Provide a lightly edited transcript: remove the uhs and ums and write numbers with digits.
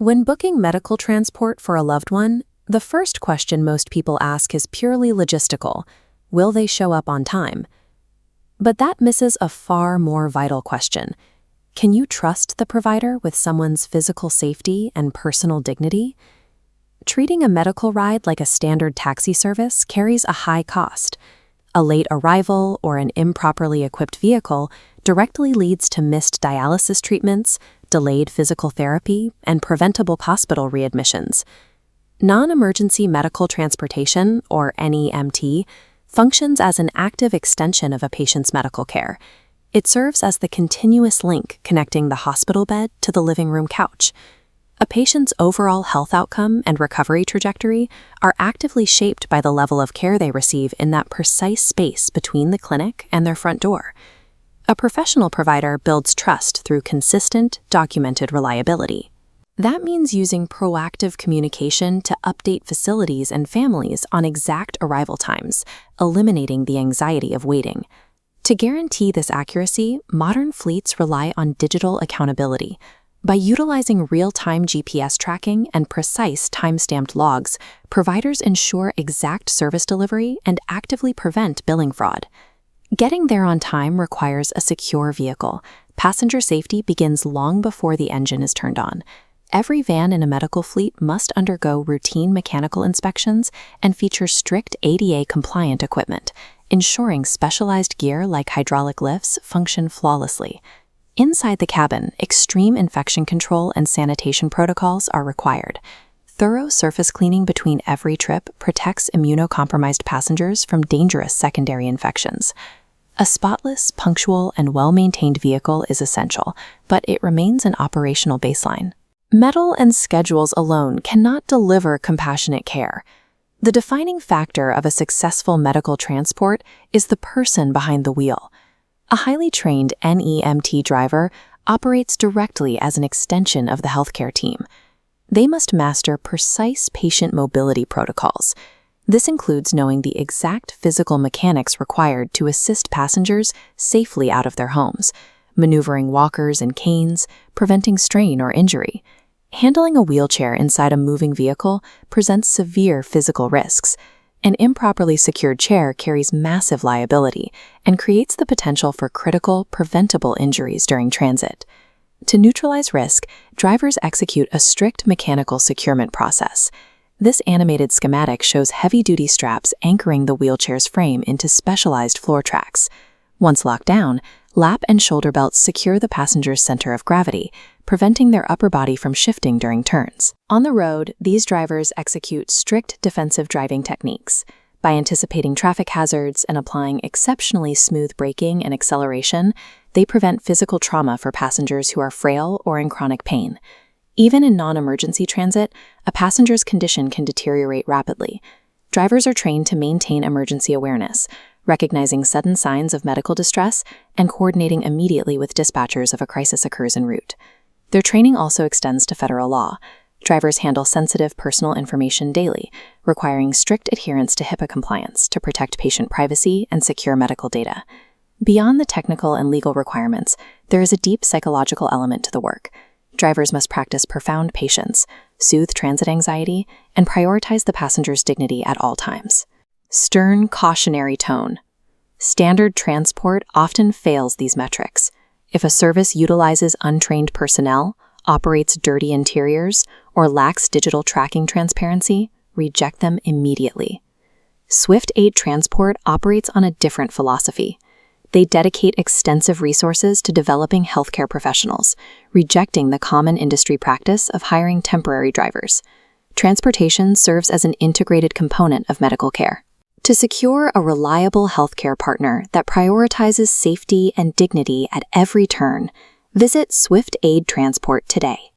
When booking medical transport for a loved one, the first question most people ask is purely logistical. Will they show up on time? But that misses a far more vital question. Can you trust the provider with someone's physical safety and personal dignity? Treating a medical ride like a standard taxi service carries a high cost. A late arrival or an improperly equipped vehicle directly leads to missed dialysis treatments, delayed physical therapy, and preventable hospital readmissions. Non-emergency medical transportation, or NEMT, functions as an active extension of a patient's medical care. It serves as the continuous link connecting the hospital bed to the living room couch. A patient's overall health outcome and recovery trajectory are actively shaped by the level of care they receive in that precise space between the clinic and their front door. A professional provider builds trust through consistent, documented reliability. That means using proactive communication to update facilities and families on exact arrival times, eliminating the anxiety of waiting. To guarantee this accuracy, modern fleets rely on digital accountability. By utilizing real-time GPS tracking and precise time-stamped logs, providers ensure exact service delivery and actively prevent billing fraud. Getting there on time requires a secure vehicle. Passenger safety begins long before the engine is turned on. Every van in a medical fleet must undergo routine mechanical inspections and feature strict ADA-compliant equipment, ensuring specialized gear like hydraulic lifts function flawlessly. Inside the cabin, extreme infection control and sanitation protocols are required. Thorough surface cleaning between every trip protects immunocompromised passengers from dangerous secondary infections. A spotless, punctual, and well-maintained vehicle is essential, but it remains an operational baseline. Metal and schedules alone cannot deliver compassionate care. The defining factor of a successful medical transport is the person behind the wheel. A highly trained NEMT driver operates directly as an extension of the healthcare team. They must master precise patient mobility protocols. This includes knowing the exact physical mechanics required to assist passengers safely out of their homes, maneuvering walkers and canes, preventing strain or injury. Handling a wheelchair inside a moving vehicle presents severe physical risks. An improperly secured chair carries massive liability and creates the potential for critical, preventable injuries during transit. To neutralize risk, drivers execute a strict mechanical securement process. This animated schematic shows heavy-duty straps anchoring the wheelchair's frame into specialized floor tracks. Once locked down, lap and shoulder belts secure the passenger's center of gravity, preventing their upper body from shifting during turns. On the road, these drivers execute strict defensive driving techniques. By anticipating traffic hazards and applying exceptionally smooth braking and acceleration, they prevent physical trauma for passengers who are frail or in chronic pain. Even in non-emergency transit, a passenger's condition can deteriorate rapidly. Drivers are trained to maintain emergency awareness, recognizing sudden signs of medical distress and coordinating immediately with dispatchers if a crisis occurs en route. Their training also extends to federal law. Drivers handle sensitive personal information daily, requiring strict adherence to HIPAA compliance to protect patient privacy and secure medical data. Beyond the technical and legal requirements, there is a deep psychological element to the work. Drivers must practice profound patience, soothe transit anxiety, and prioritize the passenger's dignity at all times. Stern, cautionary tone. Standard transport often fails these metrics. If a service utilizes untrained personnel, operates dirty interiors, or lacks digital tracking transparency, reject them immediately. Swift Aid Transport operates on a different philosophy. They dedicate extensive resources to developing healthcare professionals, rejecting the common industry practice of hiring temporary drivers. Transportation serves as an integrated component of medical care. To secure a reliable healthcare partner that prioritizes safety and dignity at every turn, visit Swift Aid Transport today.